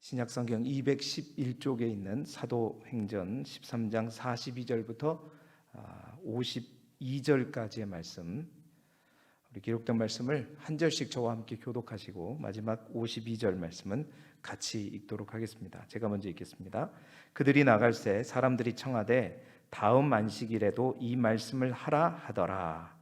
신약성경 211쪽에 있는 사도행전 13장 42절부터 52절까지의 말씀, 우리 기록된 말씀을 한 절씩 저와 함께 교독하시고 마지막 52절 말씀은 같이 읽도록 하겠습니다. 제가 먼저 읽겠습니다. 그들이 나갈새 사람들이 청하되 다음 안식일에도 이 말씀을 하라 하더라.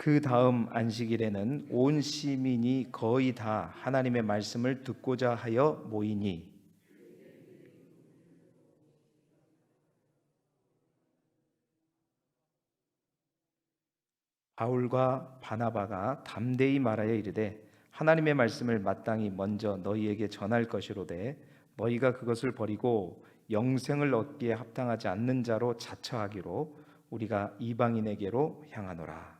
그 다음 안식일에는 온 시민이 거의 다 하나님의 말씀을 듣고자 하여 모이니 바울과 바나바가 담대히 말하여 이르되 하나님의 말씀을 마땅히 먼저 너희에게 전할 것이로되 너희가 그것을 버리고 영생을 얻기에 합당하지 않는 자로 자처하기로 우리가 이방인에게로 향하노라.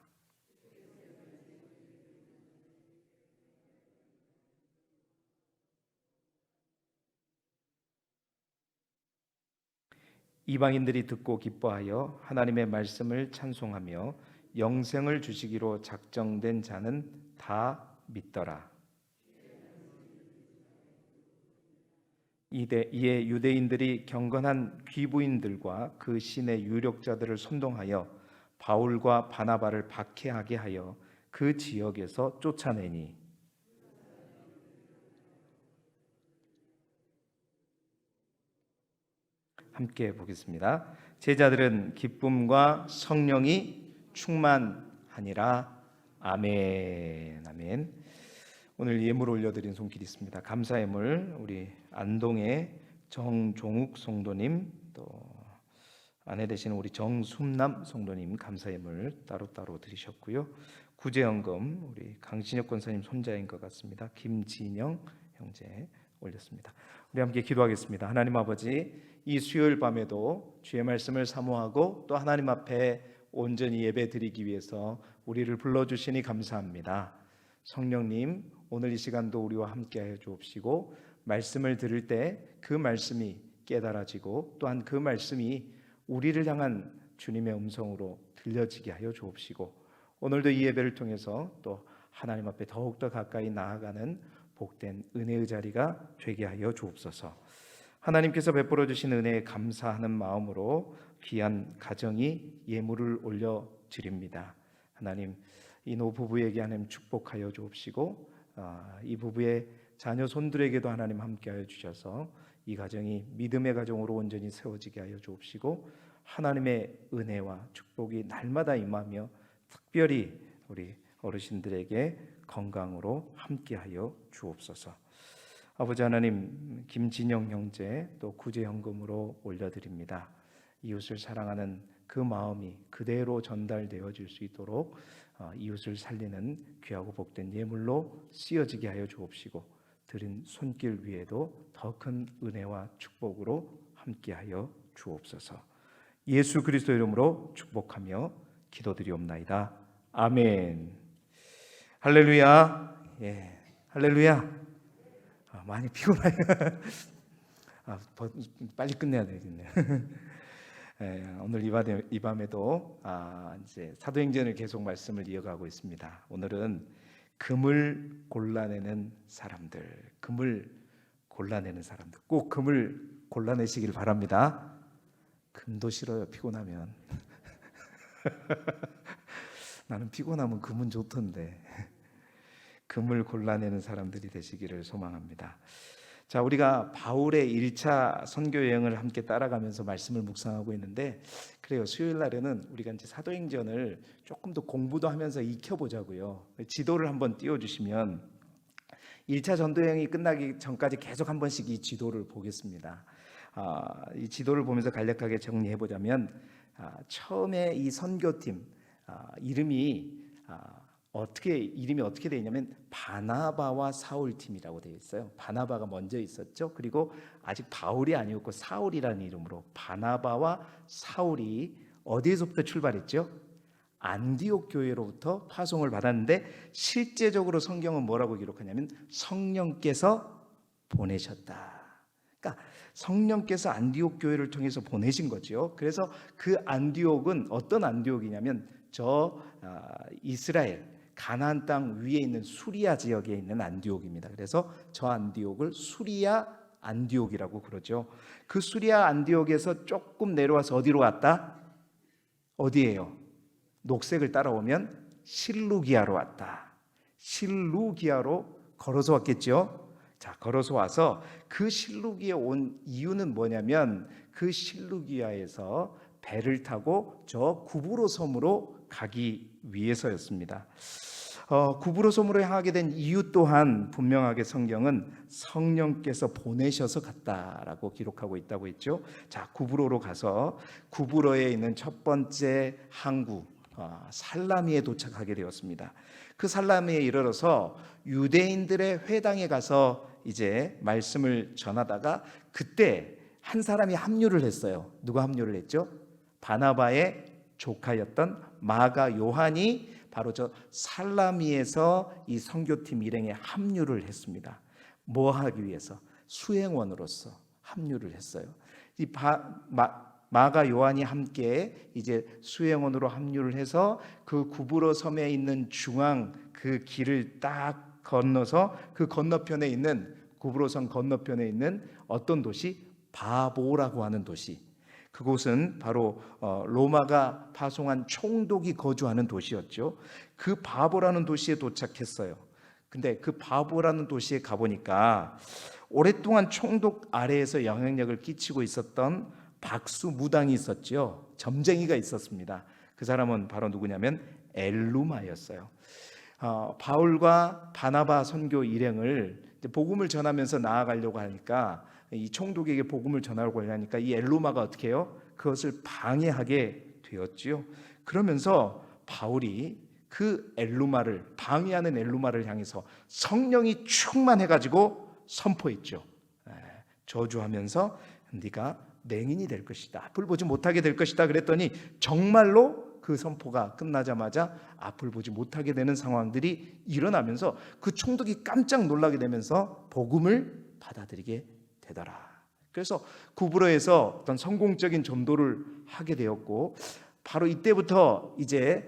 이방인들이 듣고 기뻐하여 하나님의 말씀을 찬송하며 영생을 주시기로 작정된 자는 다 믿더라. 이에 유대인들이 경건한 귀부인들과 그 신의 유력자들을 선동하여 바울과 바나바를 박해하게 하여 그 지역에서 쫓아내니 함께 보겠습니다. 제자들은 기쁨과 성령이 충만하니라. 아멘. 아멘. 오늘 예물 올려드린 손길이 있습니다. 감사 예물 우리 안동의 정종욱 성도님, 또 아내 되시는 우리 정순남 성도님 감사 예물 따로따로 드리셨고요. 구제연금 우리 강신혁 권사님 손자인 것 같습니다. 김진영 형제 올렸습니다. 우리 함께 기도하겠습니다. 하나님 아버지, 이 수요일 밤에도 주의 말씀을 사모하고 또 하나님 앞에 온전히 예배 드리기 위해서 우리를 불러주시니 감사합니다. 성령님, 오늘 이 시간도 우리와 함께하여 주옵시고 말씀을 들을 때 그 말씀이 깨달아지고 또한 그 말씀이 우리를 향한 주님의 음성으로 들려지게 하여 주옵시고 오늘도 이 예배를 통해서 또 하나님 앞에 더욱더 가까이 나아가는 복된 은혜의 자리가 되게 하여 주옵소서. 하나님께서 베풀어 주신 은혜에 감사하는 마음으로 귀한 가정이 예물을 올려 드립니다. 하나님, 이 노부부에게 하나님 축복하여 주옵시고 이 부부의 자녀 손들에게도 하나님 함께하여 주셔서 이 가정이 믿음의 가정으로 온전히 세워지게 하여 주옵시고 하나님의 은혜와 축복이 날마다 임하며 특별히 우리 어르신들에게 건강으로 함께하여 주옵소서. 아버지 하나님, 김진영 형제 또 구제연금으로 올려드립니다. 이웃을 사랑하는 그 마음이 그대로 전달되어질 수 있도록 이웃을 살리는 귀하고 복된 예물로 쓰여지게 하여 주옵시고 드린 손길 위에도 더 큰 은혜와 축복으로 함께하여 주옵소서. 예수 그리스도 이름으로 축복하며 기도드리옵나이다. 아멘. 할렐루야. 예, 할렐루야. 많이 피곤해요. 빨리 끝내야 되겠네. 예, 오늘 이 밤에도 이제 사도행전을 계속 말씀을 이어가고 있습니다. 오늘은 금을 골라내는 사람들, 금을 골라내는 사람들, 꼭 금을 골라내시길 바랍니다. 금도 싫어요, 피곤하면. 나는 피곤하면 금은 좋던데. 금을 골라내는 사람들이 되시기를 소망합니다. 자, 우리가 바울의 1차 선교 여행을 함께 따라가면서 말씀을 묵상하고 있는데, 그래요, 수요일 날에는 우리가 이제 사도행전을 조금 더 공부도 하면서 익혀보자고요. 지도를 한번 띄워주시면 1차 전도 여행이 끝나기 전까지 계속 한 번씩 이 지도를 보겠습니다. 이 지도를 보면서 간략하게 정리해보자면 처음에 이 선교팀 이름이 어떻게 되어 있냐면 바나바와 사울 팀이라고 되어 있어요. 바나바가 먼저 있었죠. 그리고 아직 바울이 아니었고 사울이라는 이름으로 바나바와 사울이 어디에서부터 출발했죠? 안디옥 교회로부터 파송을 받았는데 실제적으로 성경은 뭐라고 기록하냐면 성령께서 보내셨다. 그러니까 성령께서 안디옥 교회를 통해서 보내신 거죠. 그래서 그 안디옥은 어떤 안디옥이냐면 이스라엘 가나안 땅 위에 있는 수리아 지역에 있는 안디옥입니다. 그래서 저 안디옥을 수리아 안디옥이라고 그러죠. 그 수리아 안디옥에서 조금 내려와서 어디로 왔다? 어디예요? 녹색을 따라오면 실루기아로 왔다. 실루기아로 걸어서 왔겠죠. 자, 걸어서 와서 그 실루기에 온 이유는 뭐냐면 그 실루기아에서 배를 타고 저 구브로 섬으로 가기 위해서였습니다. 구브로 섬으로 향하게 된 이유 또한 분명하게 성경은 성령께서 보내셔서 갔다라고 기록하고 있다고 했죠. 자, 구브로로 가서 구브로에 있는 첫 번째 항구 살라미에 도착하게 되었습니다. 그 살라미에 이르러서 유대인들의 회당에 가서 이제 말씀을 전하다가 그때 한 사람이 합류를 했어요. 누가 합류를 했죠? 바나바의 조카였던 마가 요한이 바로 저 살라미에서 이 선교팀 일행에 합류를 했습니다. 뭐 하기 위해서? 수행원으로서 합류를 했어요. 이 마가 요한이 함께 이제 수행원으로 합류를 해서 그 구브로 섬에 있는 중앙 그 길을 딱 건너서 그 건너편에 있는 구브로섬 건너편에 있는 어떤 도시? 바보라고 하는 도시. 그곳은 바로 로마가 파송한 총독이 거주하는 도시였죠. 그 바보라는 도시에 도착했어요. 근데 그 바보라는 도시에 가보니까 오랫동안 총독 아래에서 영향력을 끼치고 있었던 박수 무당이 있었죠. 점쟁이가 있었습니다. 그 사람은 바로 누구냐면 엘루마였어요. 바울과 바나바 선교 일행을 복음을 전하면서 나아가려고 하니까 이 총독에게 복음을 전하려고 하니까 이 엘루마가 어떻게 해요? 그것을 방해하게 되었지요. 그러면서 바울이 그 엘루마를 방해하는 엘루마를 향해서 성령이 충만해가지고 선포했죠. 저주하면서 네가 맹인이 될 것이다. 앞을 보지 못하게 될 것이다. 그랬더니 정말로 그 선포가 끝나자마자 앞을 보지 못하게 되는 상황들이 일어나면서 그 총독이 깜짝 놀라게 되면서 복음을 받아들이게 되더라. 그래서 구브로에서 어떤 성공적인 전도를 하게 되었고 바로 이때부터 이제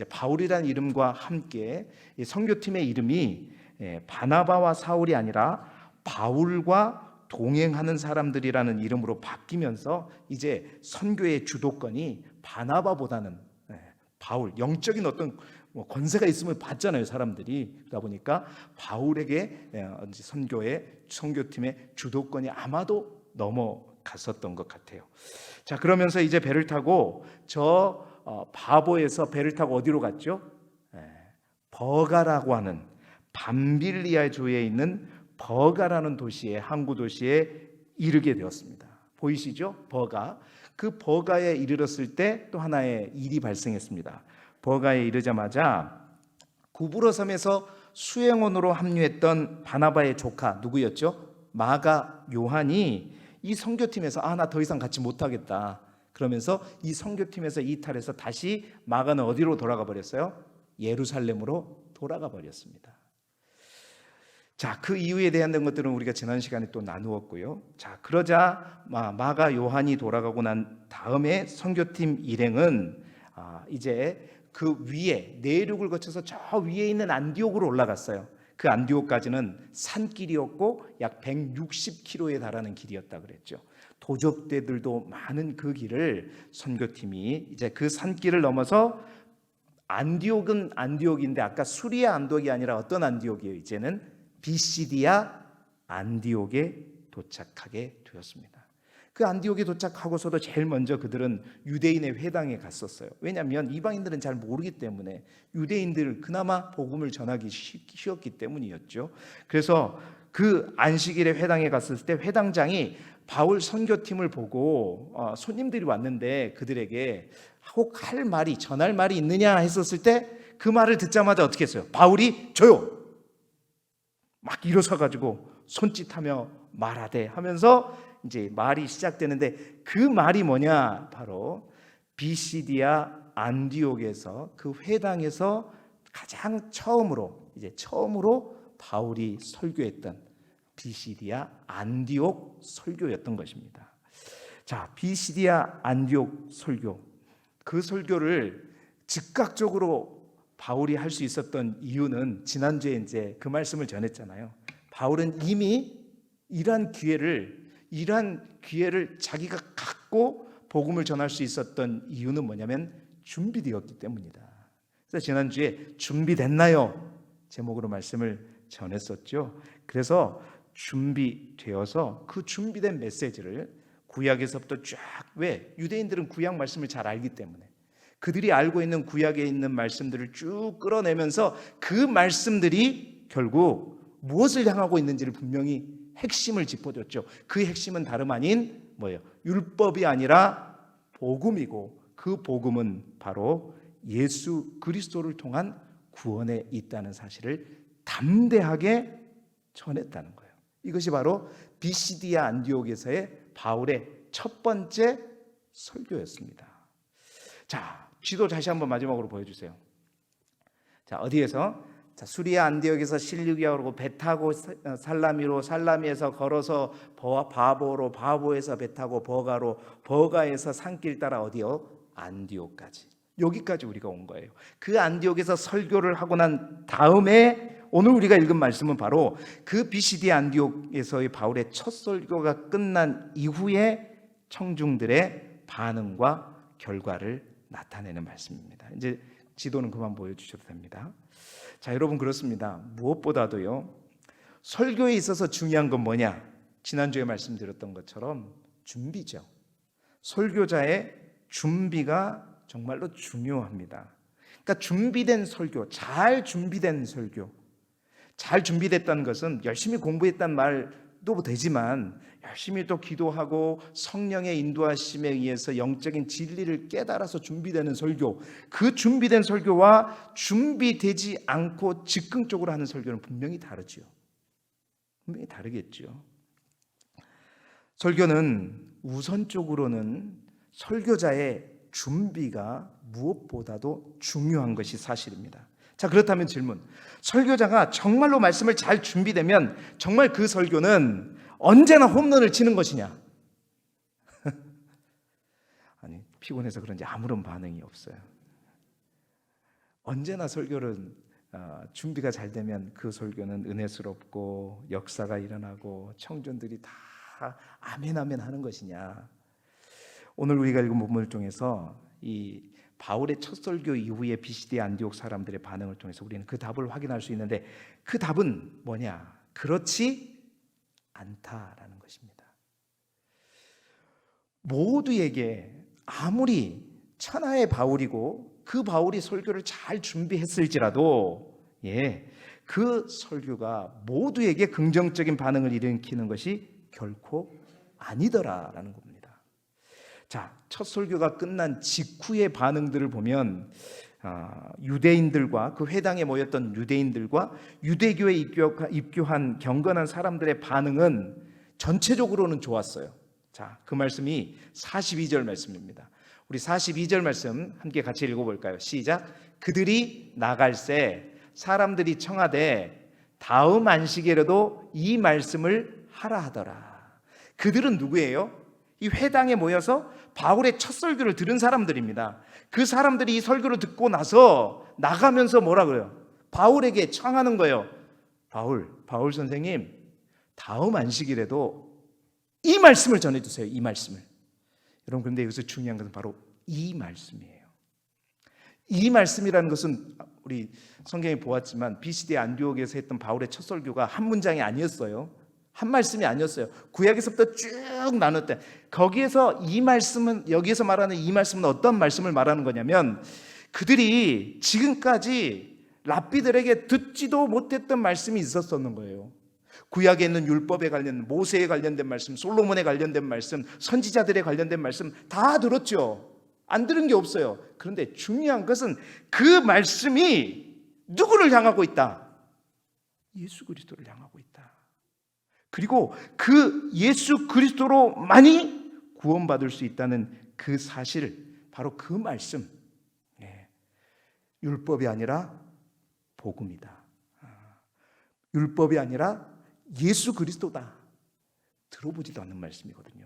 바울이라는 이름과 함께 이 선교팀의 이름이 바나바와 사울이 아니라 바울과 동행하는 사람들이라는 이름으로 바뀌면서 이제 선교의 주도권이 바나바보다는 바울, 영적인 어떤 권세가 있음을 봤잖아요, 사람들이. 그러다 보니까 바울에게 선교팀의 주도권이 아마도 넘어갔었던 것 같아요. 자, 그러면서 이제 배를 타고 바보에서 배를 타고 어디로 갔죠? 버가라고 하는 밤빌리아 주에 있는 버가라는 도시에, 항구 도시에 이르게 되었습니다. 보이시죠? 버가. 그 버가에 이르렀을 때 또 하나의 일이 발생했습니다. 버가에 이르자마자 구브로 섬에서 수행원으로 합류했던 바나바의 조카 누구였죠? 마가 요한이 이 선교팀에서 나 더 이상 같이 못하겠다 그러면서 이 선교팀에서 이탈해서 다시 마가는 어디로 돌아가 버렸어요? 예루살렘으로 돌아가 버렸습니다. 자, 그 이유에 대한 것들은 우리가 지난 시간에 또 나누었고요. 자, 그러자 마가 요한이 돌아가고 난 다음에 선교팀 일행은 이제 그 위에 내륙을 거쳐서 저 위에 있는 안디옥으로 올라갔어요. 그 안디옥까지는 산길이었고 약 160km에 달하는 길이었다 그랬죠. 도적대들도 많은 그 길을 선교팀이 이제 그 산길을 넘어서 안디옥은 안디옥인데 아까 수리아 안디옥이 아니라 어떤 안디옥이에요? 이제는 비시디아 안디옥에 도착하게 되었습니다. 그 안디옥에 도착하고서도 제일 먼저 그들은 유대인의 회당에 갔었어요. 왜냐하면 이방인들은 잘 모르기 때문에 유대인들 그나마 복음을 전하기 쉬웠기 때문이었죠. 그래서 그 안식일에 회당에 갔을 때 회당장이 바울 선교팀을 보고 손님들이 왔는데 그들에게 혹 할 말이 전할 말이 있느냐 했었을 때 그 말을 듣자마자 어떻게 했어요? 바울이 저요 막 일어서 가지고 손짓하며 말하되 하면서 이제 말이 시작되는데 그 말이 뭐냐? 바로 비시디아 안디옥에서 그 회당에서 가장 처음으로 바울이 설교했던 비시디아 안디옥 설교였던 것입니다. 자, 비시디아 안디옥 설교, 그 설교를 즉각적으로 바울이 할 수 있었던 이유는 지난주에 이제 그 말씀을 전했잖아요. 바울은 이미 이러한 기회를 자기가 갖고 복음을 전할 수 있었던 이유는 뭐냐면 준비되었기 때문이다. 그래서 지난주에 준비됐나요? 제목으로 말씀을 전했었죠. 그래서 준비되어서 그 준비된 메시지를 구약에서부터 쫙, 왜? 유대인들은 구약 말씀을 잘 알기 때문에 그들이 알고 있는 구약에 있는 말씀들을 쭉 끌어내면서 그 말씀들이 결국 무엇을 향하고 있는지를 분명히 핵심을 짚어줬죠. 그 핵심은 다름 아닌 뭐예요? 율법이 아니라 복음이고, 그 복음은 바로 예수 그리스도를 통한 구원에 있다는 사실을 담대하게 전했다는 거예요. 이것이 바로 비시디아 안디옥에서의 바울의 첫 번째 설교였습니다. 자, 지도 다시 한번 마지막으로 보여주세요. 자, 어디에서? 자, 수리아 안디옥에서 실루기아로 오르고 배 타고 살라미로, 살라미에서 걸어서 바보로, 바보에서 배 타고 버가로, 버가에서 산길 따라 어디요? 안디옥까지. 여기까지 우리가 온 거예요. 그 안디옥에서 설교를 하고 난 다음에 오늘 우리가 읽은 말씀은 바로 그 비시디아 안디옥에서의 바울의 첫 설교가 끝난 이후에 청중들의 반응과 결과를 나타내는 말씀입니다. 이제 지도는 그만 보여주셔도 됩니다. 자, 여러분, 그렇습니다. 무엇보다도요, 설교에 있어서 중요한 건 뭐냐? 지난주에 말씀드렸던 것처럼 준비죠. 설교자의 준비가 정말로 중요합니다. 그러니까 준비된 설교, 잘 준비된 설교. 잘 준비됐다는 것은 열심히 공부했단 말도 되지만 열심히 또 기도하고 성령의 인도하심에 의해서 영적인 진리를 깨달아서 준비되는 설교, 그 준비된 설교와 준비되지 않고 즉흥적으로 하는 설교는 분명히 다르죠. 분명히 다르겠죠. 설교는 우선적으로는 설교자의 준비가 무엇보다도 중요한 것이 사실입니다. 자, 그렇다면 질문, 설교자가 정말로 말씀을 잘 준비되면 정말 그 설교는 언제나 홈런을 치는 것이냐? 아니, 피곤해서 그런지 아무런 반응이 없어요. 언제나 설교는 준비가 잘 되면 그 설교는 은혜스럽고 역사가 일어나고 청중들이 다 아멘 아멘 하는 것이냐? 오늘 우리가 읽은 본문을 통해서 이 바울의 첫 설교 이후에 비시디아 안디옥 사람들의 반응을 통해서 우리는 그 답을 확인할 수 있는데, 그 답은 뭐냐? 그렇지 않다라는 것입니다. 모두에게 아무리 천하의 바울이고 그 바울이 설교를 잘 준비했을지라도 그 설교가 모두에게 긍정적인 반응을 일으키는 것이 결코 아니더라라는 겁니다. 자, 첫 설교가 끝난 직후의 반응들을 보면 유대인들과 그 회당에 모였던 유대인들과 유대교에 입교한 경건한 사람들의 반응은 전체적으로는 좋았어요. 자, 그 말씀이 42절 말씀입니다. 우리 42절 말씀 함께 같이 읽어볼까요? 시작. 그들이 나갈새 사람들이 청하되 다음 안식일에도 이 말씀을 하라 하더라. 그들은 누구예요? 이 회당에 모여서 바울의 첫 설교를 들은 사람들입니다. 그 사람들이 이 설교를 듣고 나서 나가면서 뭐라 그래요? 바울에게 청하는 거예요. 바울 선생님, 다음 안식일에도 이 말씀을 전해주세요. 이 말씀을. 여러분, 그런데 여기서 중요한 것은 바로 이 말씀이에요. 이 말씀이라는 것은 우리 성경에 보았지만 비시디아 안디옥에서 했던 바울의 첫 설교가 한 문장이 아니었어요. 한 말씀이 아니었어요. 구약에서부터 쭉 나눴대. 거기에서 이 말씀은, 여기에서 말하는 이 말씀은 어떤 말씀을 말하는 거냐면, 그들이 지금까지 랍비들에게 듣지도 못했던 말씀이 있었었는 거예요. 구약에 있는 율법에 관련된, 모세에 관련된 말씀, 솔로몬에 관련된 말씀, 선지자들에 관련된 말씀 다 들었죠. 안 들은 게 없어요. 그런데 중요한 것은 그 말씀이 누구를 향하고 있다? 예수 그리스도를 향하고 있다. 그리고 그 예수 그리스도로만이 구원받을 수 있다는 그 사실, 바로 그 말씀, 율법이 아니라 복음이다. 율법이 아니라 예수 그리스도다. 들어보지도 않는 말씀이거든요.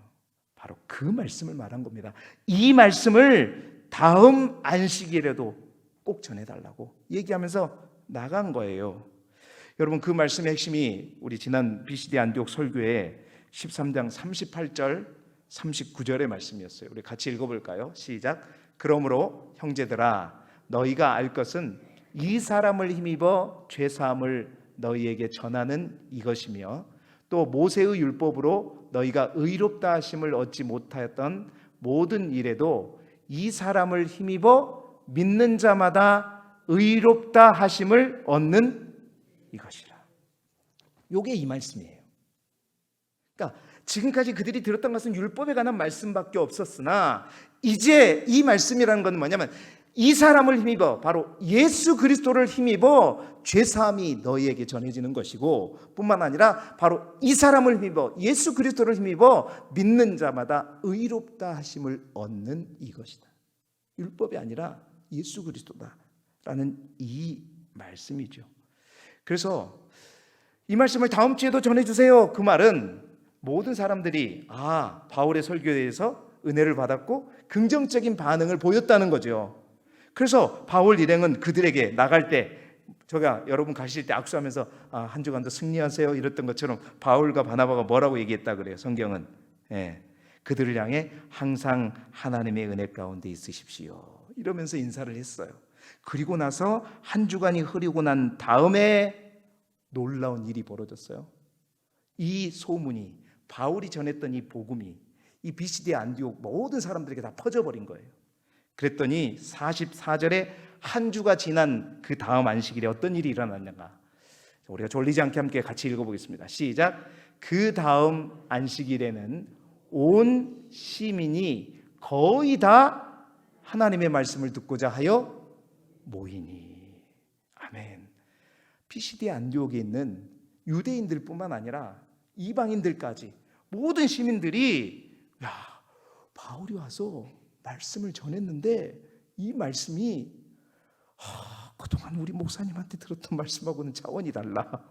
바로 그 말씀을 말한 겁니다. 이 말씀을 다음 안식일에도 꼭 전해달라고 얘기하면서 나간 거예요. 여러분, 그 말씀의 핵심이 우리 지난 BCD 안디옥 설교의 13장 38절 39절의 말씀이었어요. 우리 같이 읽어볼까요? 시작. 그러므로 형제들아, 너희가 알 것은 이 사람을 힘입어 죄사함을 너희에게 전하는 이것이며, 또 모세의 율법으로 너희가 의롭다 하심을 얻지 못하였던 모든 일에도 이 사람을 힘입어 믿는 자마다 의롭다 하심을 얻는 이것이라. 요게 이 말씀이에요. 그러니까 지금까지 그들이 들었던 것은 율법에 관한 말씀밖에 없었으나, 이제 이 말씀이라는 건 뭐냐면, 이 사람을 힘입어, 바로 예수 그리스도를 힘입어 죄사함이 너희에게 전해지는 것이고, 뿐만 아니라 바로 이 사람을 힘입어, 예수 그리스도를 힘입어 믿는 자마다 의롭다 하심을 얻는 이것이다. 율법이 아니라 예수 그리스도다라는 이 말씀이죠. 그래서 이 말씀을 다음 주에도 전해주세요. 그 말은 모든 사람들이 바울의 설교에 대해서 은혜를 받았고 긍정적인 반응을 보였다는 거죠. 그래서 바울 일행은 그들에게 나갈 때, 제가 여러분 가실 때 악수하면서 한 주간도 승리하세요 이랬던 것처럼 바울과 바나바가 뭐라고 얘기했다 그래요. 성경은 그들을 향해 항상 하나님의 은혜 가운데 있으십시오 이러면서 인사를 했어요. 그리고 나서 한 주간이 흐르고 난 다음에 놀라운 일이 벌어졌어요. 이 소문이, 바울이 전했던 이 복음이 이 BCD 안디옥 모든 사람들에게 다 퍼져버린 거예요. 그랬더니 44절에 한 주가 지난 그 다음 안식일에 어떤 일이 일어났는가, 우리가 졸리지 않게 함께 같이 읽어보겠습니다. 시작. 그 다음 안식일에는 온 시민이 거의 다 하나님의 말씀을 듣고자 하여 모이니. 아멘. BCD 안디옥에 있는 유대인들 뿐만 아니라 이방인들까지 모든 시민들이, 바울이 와서 말씀을 전했는데 이 말씀이 그동안 우리 목사님한테 들었던 말씀하고는 차원이 달라.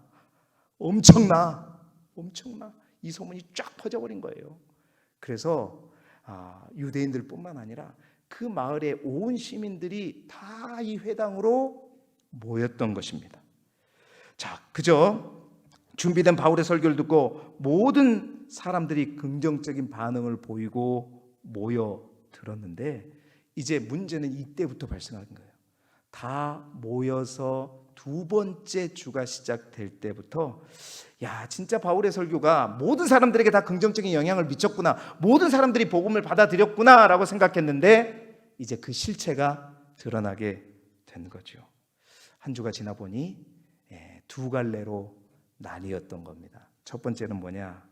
엄청나. 이 소문이 쫙 퍼져버린 거예요. 그래서 유대인들 뿐만 아니라 그 마을의 온 시민들이 다 이 회당으로 모였던 것입니다. 자, 그저 준비된 바울의 설교를 듣고 모든 사람들이 긍정적인 반응을 보이고 모여 들었는데, 이제 문제는 이때부터 발생하는 거예요. 다 모여서 두 번째 주가 시작될 때부터 진짜 바울의 설교가 모든 사람들에게 다 긍정적인 영향을 미쳤구나, 모든 사람들이 복음을 받아들였구나 라고 생각했는데, 이제 그 실체가 드러나게 된 거죠. 한 주가 지나 보니 두 갈래로 나뉘었던 겁니다. 첫 번째는 뭐냐?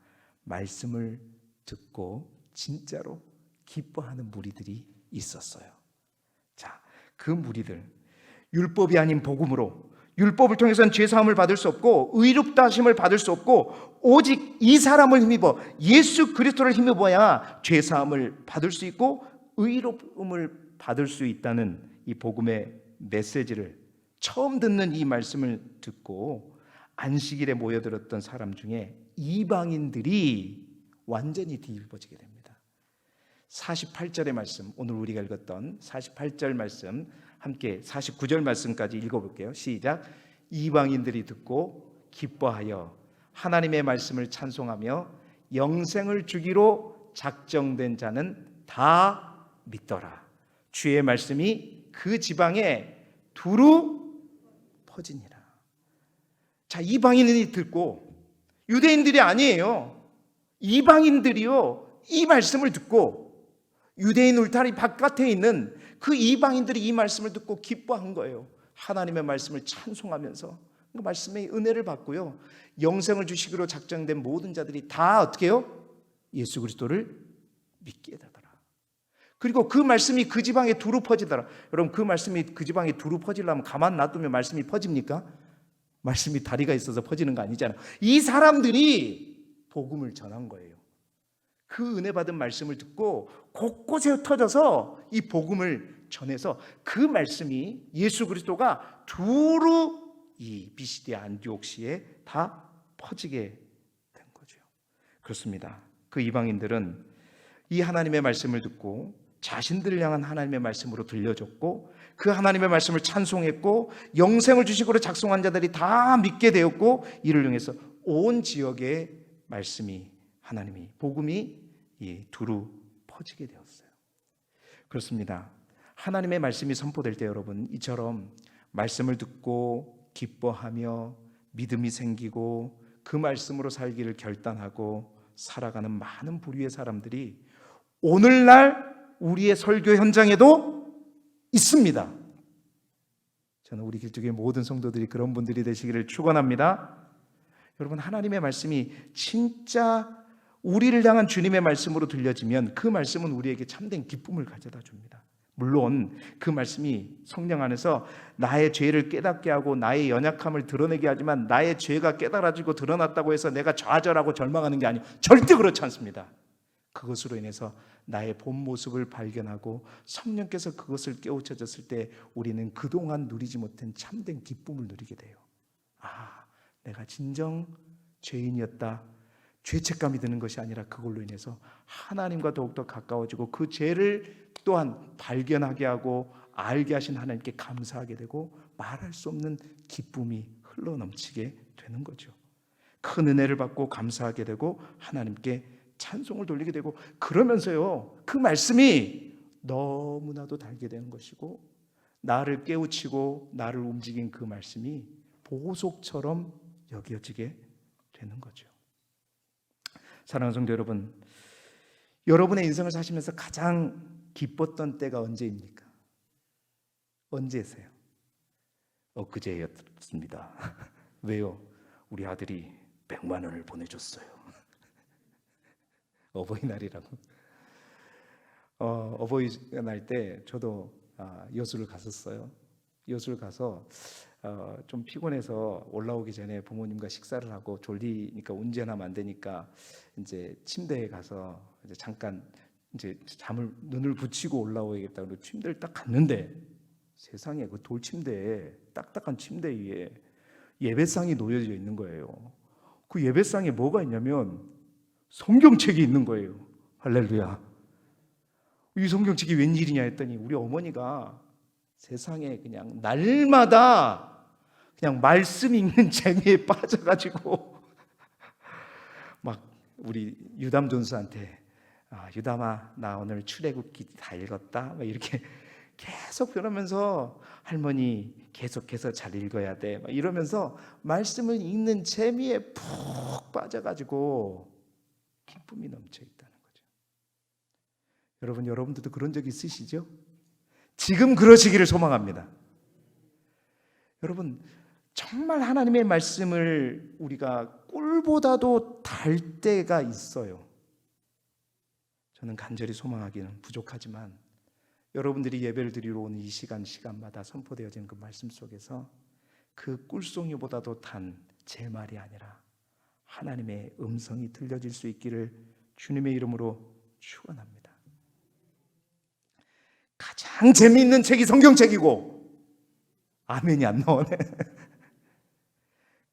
말씀을 듣고 진짜로 기뻐하는 무리들이 있었어요. 자, 그 무리들, 율법이 아닌 복음으로, 율법을 통해서는 죄사함을 받을 수 없고 의롭다 하심을 받을 수 없고 오직 이 사람을 힘입어, 예수 그리스도를 힘입어야 죄사함을 받을 수 있고 의로움을 받을 수 있다는 이 복음의 메시지를 처음 듣는 이 말씀을 듣고 안식일에 모여들었던 사람 중에 이방인들이 완전히 뒤집어지게 됩니다. 48절의 말씀, 오늘 우리가 읽었던 48절 말씀 함께 49절 말씀까지 읽어볼게요. 시작. 이방인들이 듣고 기뻐하여 하나님의 말씀을 찬송하며 영생을 주기로 작정된 자는 다 믿더라. 주의 말씀이 그 지방에 두루 퍼지니라. 자, 이방인이 듣고, 유대인들이 아니에요, 이방인들이요, 이 말씀을 듣고 유대인 울타리 바깥에 있는 그 이방인들이 이 말씀을 듣고 기뻐한 거예요. 하나님의 말씀을 찬송하면서 그 말씀의 은혜를 받고요, 영생을 주시기로 작정된 모든 자들이 다 어떻게 해요? 예수 그리스도를 믿게 되더라. 그리고 그 말씀이 그 지방에 두루 퍼지더라. 여러분, 그 말씀이 그 지방에 두루 퍼지려면 가만 놔두면 말씀이 퍼집니까? 말씀이 다리가 있어서 퍼지는 거 아니잖아요. 이 사람들이 복음을 전한 거예요. 그 은혜 받은 말씀을 듣고 곳곳에 터져서 이 복음을 전해서 그 말씀이, 예수 그리스도가 두루 이 BCD 안디옥시에 다 퍼지게 그렇습니다. 그 이방인들은 이 하나님의 말씀을 듣고 자신들을 향한 하나님의 말씀으로 들려줬고, 그 하나님의 말씀을 찬송했고, 영생을 주식으로 작성한 자들이 다 믿게 되었고, 이를 통해서 온 지역에 말씀이, 하나님이, 복음이 두루 퍼지게 되었어요. 그렇습니다. 하나님의 말씀이 선포될 때 여러분, 이처럼 말씀을 듣고 기뻐하며 믿음이 생기고 그 말씀으로 살기를 결단하고 살아가는 많은 부류의 사람들이 오늘날 우리의 설교 현장에도 있습니다. 저는 우리 길쭉의 모든 성도들이 그런 분들이 되시기를 축원합니다. 여러분, 하나님의 말씀이 진짜 우리를 향한 주님의 말씀으로 들려지면 그 말씀은 우리에게 참된 기쁨을 가져다 줍니다. 물론 그 말씀이 성령 안에서 나의 죄를 깨닫게 하고 나의 연약함을 드러내게 하지만, 나의 죄가 깨달아지고 드러났다고 해서 내가 좌절하고 절망하는 게 아니에요. 절대 그렇지 않습니다. 그것으로 인해서 나의 본 모습을 발견하고 성령께서 그것을 깨우쳐졌을 때 우리는 그동안 누리지 못한 참된 기쁨을 누리게 돼요. 아, 내가 진정 죄인이었다. 죄책감이 드는 것이 아니라 그걸로 인해서 하나님과 더욱더 가까워지고 그 죄를 또한 발견하게 하고 알게 하신 하나님께 감사하게 되고 말할 수 없는 기쁨이 흘러넘치게 되는 거죠. 큰 은혜를 받고 감사하게 되고 하나님께 찬송을 돌리게 되고, 그러면서요 그 말씀이 너무나도 달게 되는 것이고, 나를 깨우치고 나를 움직인 그 말씀이 보석처럼 여겨지게 되는 거죠. 사랑하는 성도 여러분, 여러분의 인생을 사시면서 가장 기뻤던 때가 언제입니까? 언제세요? 엊그제였습니다. 왜요? 우리 아들이 100만 원을 보내줬어요. 어버이날이라고. 어버이날 때 저도 여수를 갔었어요. 여수를 가서 좀 피곤해서 올라오기 전에 부모님과 식사를 하고 졸리니까 운전하면 안 되니까 이제 침대에 가서 이제 잠깐 이제 눈을 붙이고 올라오겠다 그러고 침대를 딱 갔는데, 세상에 그 돌 침대에, 딱딱한 침대 위에 예배상이 놓여져 있는 거예요. 그 예배상에 뭐가 있냐면 성경책이 있는 거예요. 할렐루야. 이 성경책이 웬일이냐 했더니 우리 어머니가 세상에 그냥 날마다 그냥 말씀 읽는 재미에 빠져가지고 막 우리 유담 존수한테 유담아 나 오늘 출애굽기 다 읽었다 막 이렇게 계속 그러면서, 할머니 계속해서 잘 읽어야 돼 막 이러면서 말씀을 읽는 재미에 푹 빠져가지고 기쁨이 넘쳐 있다는 거죠. 여러분들도 그런 적 있으시죠? 지금 그러시기를 소망합니다. 여러분, 정말 하나님의 말씀을 우리가 꿀보다도 달 때가 있어요. 저는 간절히 소망하기는 부족하지만 여러분들이 예배를 드리러 오는 이 시간마다 선포되어지는 그 말씀 속에서 그 꿀송이보다도 단 제 말이 아니라 하나님의 음성이 들려질 수 있기를 주님의 이름으로 축원합니다. 가장 재미있는 책이 성경책이고, 아멘이 안 나오네.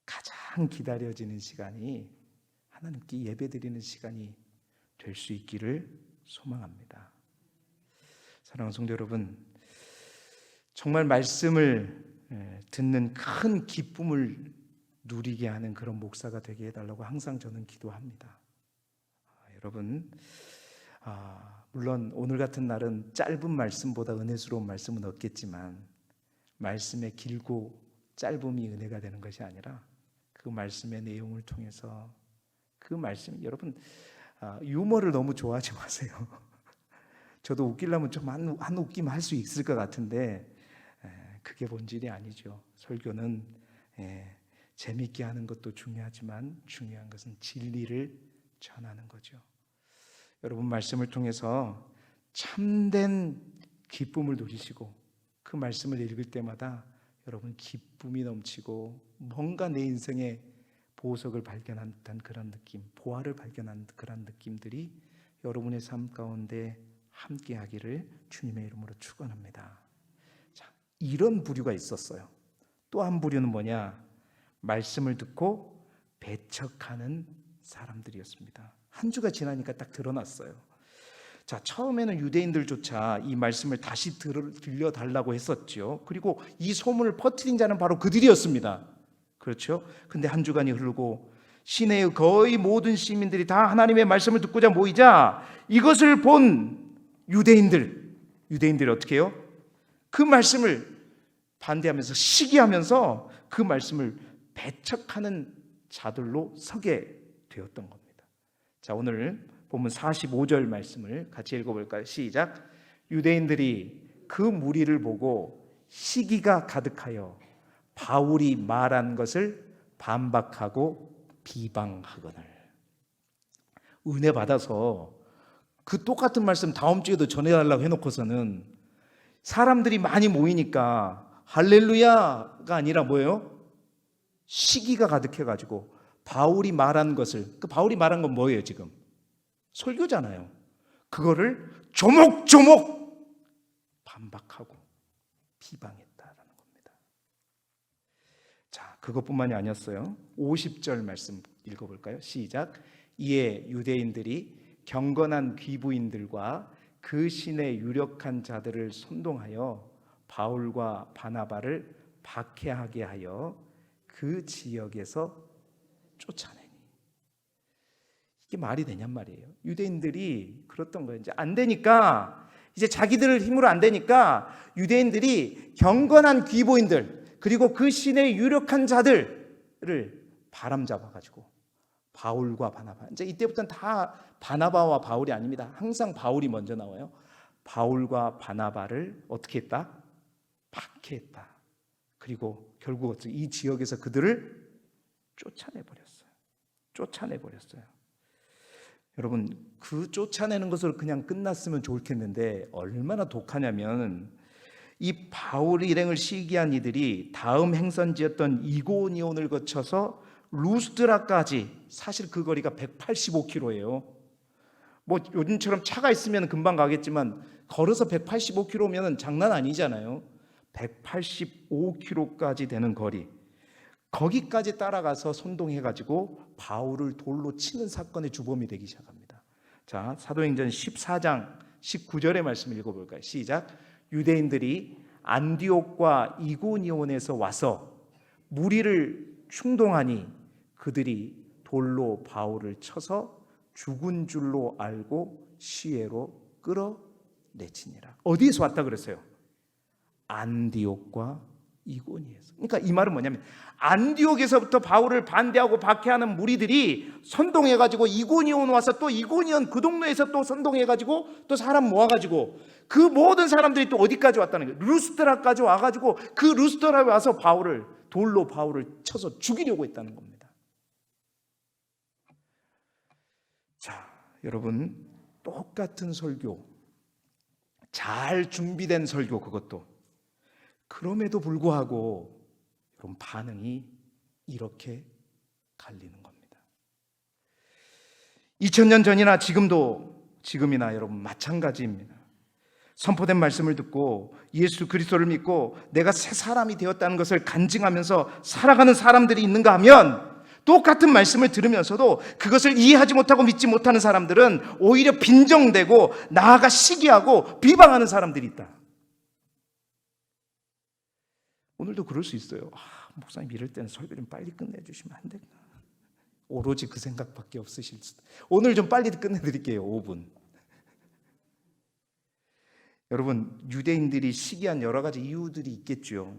가장 기다려지는 시간이 하나님께 예배드리는 시간이 될 수 있기를 소망합니다. 사랑하는 성도 여러분, 정말 말씀을 듣는 큰 기쁨을 누리게 하는 그런 목사가 되게 해달라고 항상 저는 기도합니다. 여러분, 물론 오늘 같은 날은 짧은 말씀보다 은혜스러운 말씀은 없겠지만, 말씀의 길고 짧음이 은혜가 되는 것이 아니라 그 말씀의 내용을 통해서 그 말씀, 여러분 유머를 너무 좋아하지 마세요. 저도 웃기려면 좀 한 웃기면 할 수 있을 것 같은데 그게 본질이 아니죠. 설교는 재밌게 하는 것도 중요하지만 중요한 것은 진리를 전하는 거죠. 여러분, 말씀을 통해서 참된 기쁨을 누리시고 그 말씀을 읽을 때마다 여러분 기쁨이 넘치고 뭔가 내 인생에 보석을 발견한 듯한 그런 느낌, 보화를 발견한 그런 느낌들이 여러분의 삶 가운데 함께 하기를 주님의 이름으로 축원합니다. 자, 이런 부류가 있었어요. 또 한 부류는 뭐냐? 말씀을 듣고 배척하는 사람들이었습니다. 한 주가 지나니까 딱 드러났어요. 자, 처음에는 유대인들조차 이 말씀을 다시 들려달라고 했었죠. 그리고 이 소문을 퍼뜨린 자는 바로 그들이었습니다. 그렇죠? 근데 한 주간이 흐르고 시내의 거의 모든 시민들이 다 하나님의 말씀을 듣고자 모이자 이것을 본 유대인들이 어떻게 해요? 그 말씀을 반대하면서 시기하면서 그 말씀을 배척하는 자들로 서게 되었던 겁니다. 자, 오늘 본문 45절 말씀을 같이 읽어볼까요? 시작. 유대인들이 그 무리를 보고 시기가 가득하여 바울이 말한 것을 반박하고 비방하거늘. 은혜 받아서 그 똑같은 말씀 다음 주에도 전해달라고 해놓고서는 사람들이 많이 모이니까 할렐루야가 아니라 뭐예요? 시기가 가득해가지고 바울이 말한 것을, 그 바울이 말한 건 뭐예요 지금? 설교잖아요. 그거를 조목조목 반박하고 비방했다라는 겁니다. 자, 그것뿐만이 아니었어요. 50절 말씀 읽어볼까요? 시작. 이에 유대인들이 경건한 귀부인들과 그 신의 유력한 자들을 선동하여 바울과 바나바를 박해하게 하여 그 지역에서 쫓아내니. 이게 말이 되냔 말이에요. 유대인들이 그랬던 거예요. 이제 안 되니까, 이제 자기들 힘으로 안 되니까 유대인들이 경건한 귀보인들 그리고 그 신의 유력한 자들을 바람잡아가지고 바울과 바나바, 이제 이때부터는 다 바나바와 바울이 아닙니다. 항상 바울이 먼저 나와요. 바울과 바나바를 어떻게 했다? 박해했다. 그리고 결국 이 지역에서 그들을 쫓아내버렸어요. 여러분, 그 쫓아내는 것으로 그냥 끝났으면 좋겠는데 얼마나 독하냐면, 이 바울 일행을 시기한 이들이 다음 행선지였던 이고니온을 거쳐서 루스드라까지, 사실 그 거리가 185km예요. 뭐 요즘처럼 차가 있으면 금방 가겠지만 걸어서 185km면 장난 아니잖아요. 185km까지 되는 거리, 거기까지 따라가서 선동해가지고 바울을 돌로 치는 사건의 주범이 되기 시작합니다. 자, 사도행전 14장 19절의 말씀 읽어볼까요? 시작. 유대인들이 안디옥과 이고니온에서 와서 무리를 충동하니 그들이 돌로 바울을 쳐서 죽은 줄로 알고 시외로 끌어내치니라. 어디에서 왔다 그랬어요? 안디옥과 이고니에서. 그러니까 이 말은 뭐냐면, 안디옥에서부터 바울을 반대하고 박해하는 무리들이 선동해가지고 이고니온 와서 또 이고니온 그 동네에서 또 선동해가지고 또 사람 모아가지고 그 모든 사람들이 또 어디까지 왔다는 거예요? 루스드라까지 와가지고 그 루스드라에 와서 돌로 바울을 쳐서 죽이려고 했다는 겁니다. 자, 여러분, 똑같은 설교, 잘 준비된 설교, 그것도 그럼에도 불구하고 여러분 반응이 이렇게 갈리는 겁니다. 2000년 전이나 지금이나 여러분 마찬가지입니다. 선포된 말씀을 듣고 예수 그리스도를 믿고 내가 새 사람이 되었다는 것을 간증하면서 살아가는 사람들이 있는가 하면, 똑같은 말씀을 들으면서도 그것을 이해하지 못하고 믿지 못하는 사람들은 오히려 빈정대고 나아가 시기하고 비방하는 사람들이 있다. 오늘도 그럴 수 있어요. 목사님 이럴 때는 설교 좀 빨리 끝내주시면 안 될까? 오로지 그 생각밖에 없으실 수도. 오늘 좀 빨리 끝내드릴게요. 5분. 여러분, 유대인들이 시기한 여러 가지 이유들이 있겠죠.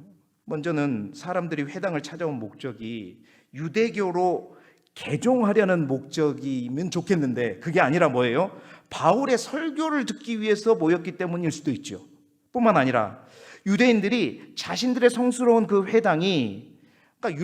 먼저는 사람들이 회당을 찾아온 목적이 유대교로 개종하려는 목적이면 좋겠는데 그게 아니라 뭐예요? 바울의 설교를 듣기 위해서 모였기 때문일 수도 있죠. 뿐만 아니라 유대인들이 자신들의 성스러운 그 회당이, 그러니까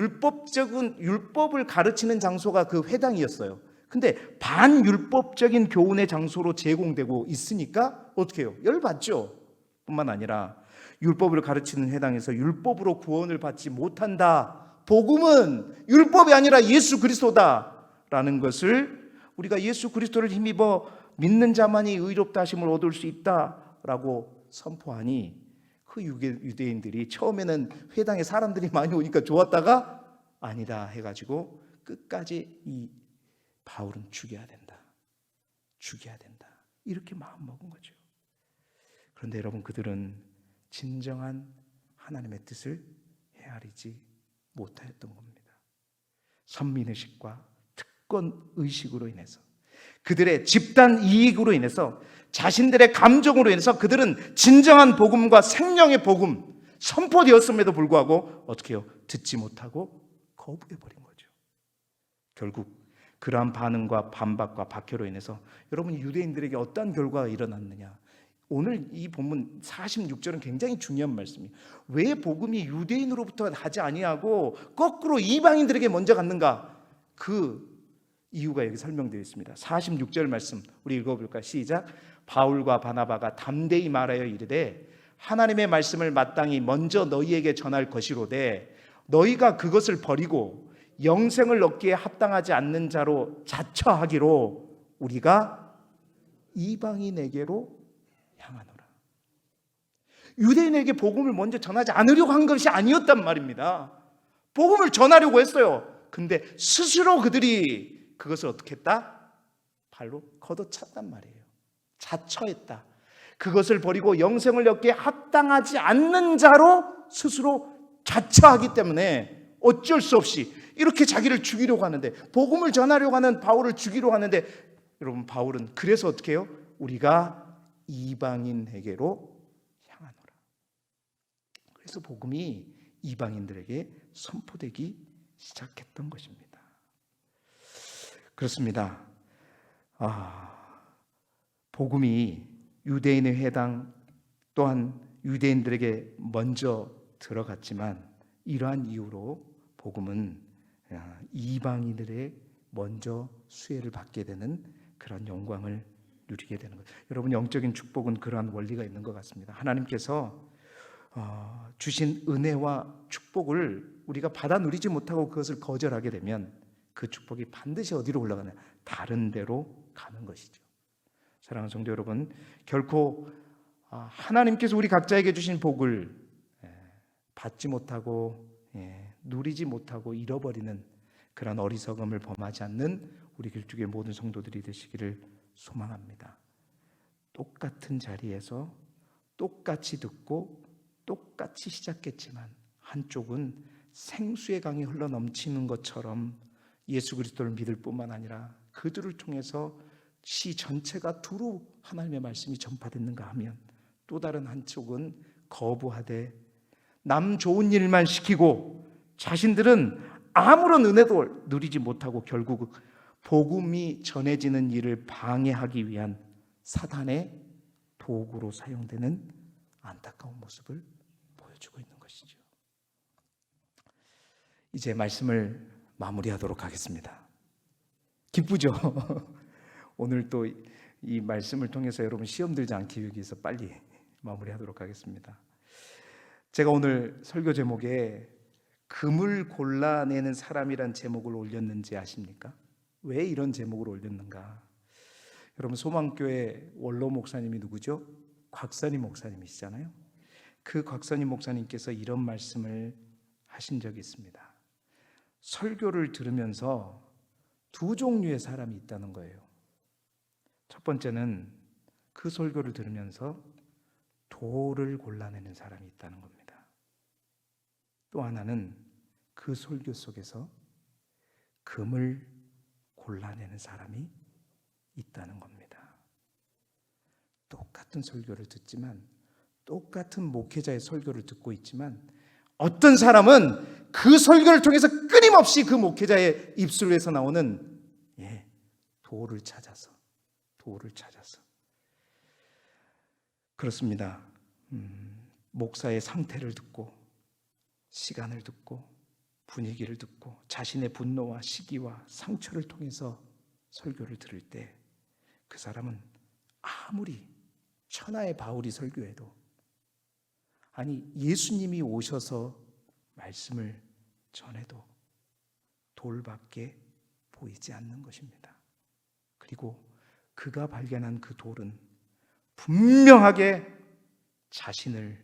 율법을 가르치는 장소가 그 회당이었어요. 근데 반율법적인 교훈의 장소로 제공되고 있으니까 어떻게 해요? 열받죠. 뿐만 아니라 율법을 가르치는 회당에서 율법으로 구원을 받지 못한다. 복음은 율법이 아니라 예수 그리스도다라는 것을, 우리가 예수 그리스도를 힘입어 믿는 자만이 의롭다 하심을 얻을 수 있다라고 선포하니, 그 유대인들이 처음에는 회당에 사람들이 많이 오니까 좋았다가 아니다 해가지고 끝까지 이 바울은 죽여야 된다, 죽여야 된다. 이렇게 마음먹은 거죠. 그런데 여러분, 그들은 진정한 하나님의 뜻을 헤아리지 못하였던 겁니다. 선민의식과 특권의식으로 인해서, 그들의 집단 이익으로 인해서, 자신들의 감정으로 인해서 그들은 진정한 복음과 생명의 복음 선포되었음에도 불구하고 어떻게 해요? 듣지 못하고 거부해버린 거죠. 결국 그러한 반응과 반박과 박해로 인해서 여러분, 유대인들에게 어떠한 결과가 일어났느냐? 오늘 이 본문 46절은 굉장히 중요한 말씀이에요. 왜 복음이 유대인으로부터 하지 아니하고 거꾸로 이방인들에게 먼저 갔는가? 그 이유가 여기 설명되어 있습니다. 46절 말씀 우리 읽어볼까요? 시작. 바울과 바나바가 담대히 말하여 이르되 하나님의 말씀을 마땅히 먼저 너희에게 전할 것이로되 너희가 그것을 버리고 영생을 얻기에 합당하지 않는 자로 자처하기로 우리가 이방인에게로 향하노라. 유대인에게 복음을 먼저 전하지 않으려고 한 것이 아니었단 말입니다. 복음을 전하려고 했어요. 근데 스스로 그들이 그것을 어떻게 했다? 발로 걷어찼단 말이에요. 자처했다. 그것을 버리고 영생을 얻기에 합당하지 않는 자로 스스로 자처하기 때문에 어쩔 수 없이 이렇게 자기를 죽이려고 하는데, 복음을 전하려고 하는 바울을 죽이려고 하는데, 여러분, 바울은 그래서 어떻게 해요? 우리가 이방인에게로 향하노라. 그래서 복음이 이방인들에게 선포되기 시작했던 것입니다. 그렇습니다. 복음이 유대인의 회당 또한 유대인들에게 먼저 들어갔지만, 이러한 이유로 복음은 이방인들의 먼저 수혜를 받게 되는 그런 영광을 누리게 되는 것. 여러분, 영적인 축복은 그러한 원리가 있는 것 같습니다. 하나님께서 주신 은혜와 축복을 우리가 받아 누리지 못하고 그것을 거절하게 되면 그 축복이 반드시 어디로 올라가냐? 다른 데로 가는 것이죠. 사랑하는 성도 여러분, 결코 하나님께서 우리 각자에게 주신 복을 받지 못하고 누리지 못하고 잃어버리는 그런 어리석음을 범하지 않는 우리 길쭉의 모든 성도들이 되시기를 소망합니다. 똑같은 자리에서 똑같이 듣고 똑같이 시작했지만 한쪽은 생수의 강이 흘러넘치는 것처럼 예수 그리스도를 믿을 뿐만 아니라 그들을 통해서 시 전체가 두루 하나님의 말씀이 전파됐는가 하면, 또 다른 한쪽은 거부하되 남 좋은 일만 시키고 자신들은 아무런 은혜도 누리지 못하고 결국 복음이 전해지는 일을 방해하기 위한 사단의 도구로 사용되는 안타까운 모습을 보여주고 있는 것이죠. 이제 말씀을 마무리하도록 하겠습니다. 기쁘죠? 오늘 또 이 말씀을 통해서 여러분 시험 들지 않기 위해서 빨리 마무리하도록 하겠습니다. 제가 오늘 설교 제목에 금을 골라내는 사람이란 제목을 올렸는지 아십니까? 왜 이런 제목을 올렸는가? 여러분, 소망교회 원로 목사님이 누구죠? 곽선희 목사님이시잖아요. 그 곽선희 목사님께서 이런 말씀을 하신 적이 있습니다. 설교를 들으면서 두 종류의 사람이 있다는 거예요. 첫 번째는 그 설교를 들으면서 돌을 골라내는 사람이 있다는 겁니다. 또 하나는 그 설교 속에서 금을 골라내는 사람이 있다는 겁니다. 똑같은 설교를 듣지만, 똑같은 목회자의 설교를 듣고 있지만, 어떤 사람은 그 설교를 통해서 끊임없이 그 목회자의 입술에서 나오는 도를 찾아서 그렇습니다. 목사의 상태를 듣고, 시간을 듣고, 분위기를 듣고, 자신의 분노와 시기와 상처를 통해서 설교를 들을 때 그 사람은 아무리 천하의 바울이 설교해도, 아니 예수님이 오셔서 말씀을 전해도 돌밖에 보이지 않는 것입니다. 그리고 그가 발견한 그 돌은 분명하게 자신을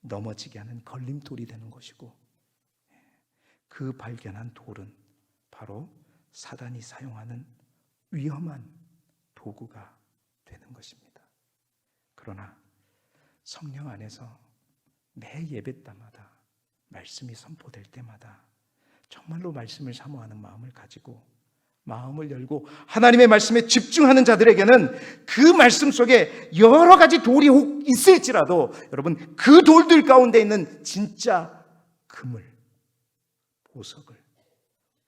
넘어지게 하는 걸림돌이 되는 것이고, 그 발견한 돌은 바로 사단이 사용하는 위험한 도구가 것입니다. 그러나 성령 안에서 매 예배 때마다 말씀이 선포될 때마다 정말로 말씀을 사모하는 마음을 가지고 마음을 열고 하나님의 말씀에 집중하는 자들에게는 그 말씀 속에 여러 가지 돌이 혹 있을지라도 여러분 그 돌들 가운데 있는 진짜 금을, 보석을,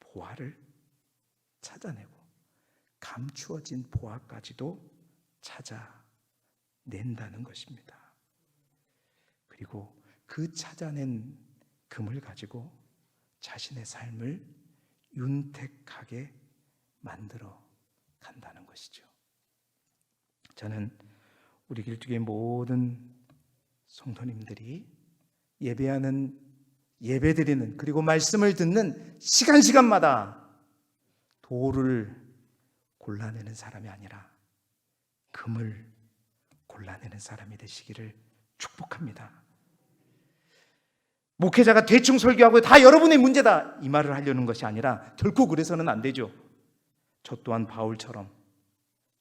보화를 찾아내고 감추어진 보화까지도 찾아낸다는 것입니다. 그리고 그 찾아낸 금을 가지고 자신의 삶을 윤택하게 만들어 간다는 것이죠. 저는 우리 길쭉의 모든 성도님들이 예배하는, 예배드리는, 그리고 말씀을 듣는 시간마다 돌을 골라내는 사람이 아니라 금을 골라내는 사람이 되시기를 축복합니다. 목회자가 대충 설교하고 다 여러분의 문제다 이 말을 하려는 것이 아니라 결코 그래서는 안 되죠. 저 또한 바울처럼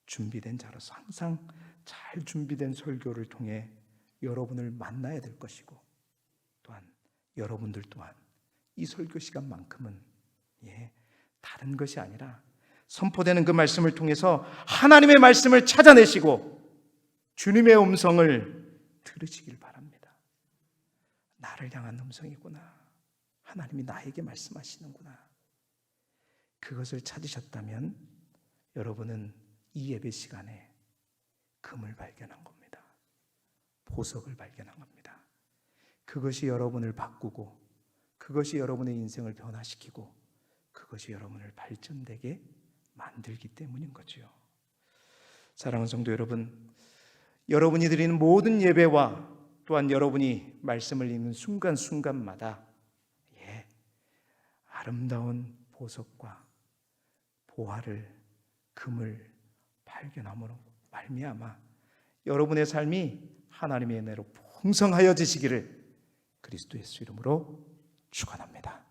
준비된 자로서 항상 잘 준비된 설교를 통해 여러분을 만나야 될 것이고, 또한 여러분들 또한 이 설교 시간만큼은 다른 것이 아니라 선포되는 그 말씀을 통해서 하나님의 말씀을 찾아내시고 주님의 음성을 들으시길 바랍니다. 나를 향한 음성이구나, 하나님이 나에게 말씀하시는구나, 그것을 찾으셨다면 여러분은 이 예배 시간에 금을 발견한 겁니다. 보석을 발견한 겁니다. 그것이 여러분을 바꾸고, 그것이 여러분의 인생을 변화시키고, 그것이 여러분을 발전되게 만들기 때문인 거죠. 사랑하는 성도 여러분, 여러분이 드리는 모든 예배와 또한 여러분이 말씀을 읽는 순간순간마다 아름다운 보석과 보화를, 금을 발견함으로 말미암아 여러분의 삶이 하나님의 은혜로 풍성하여지시기를 그리스도 예수 이름으로 축원합니다.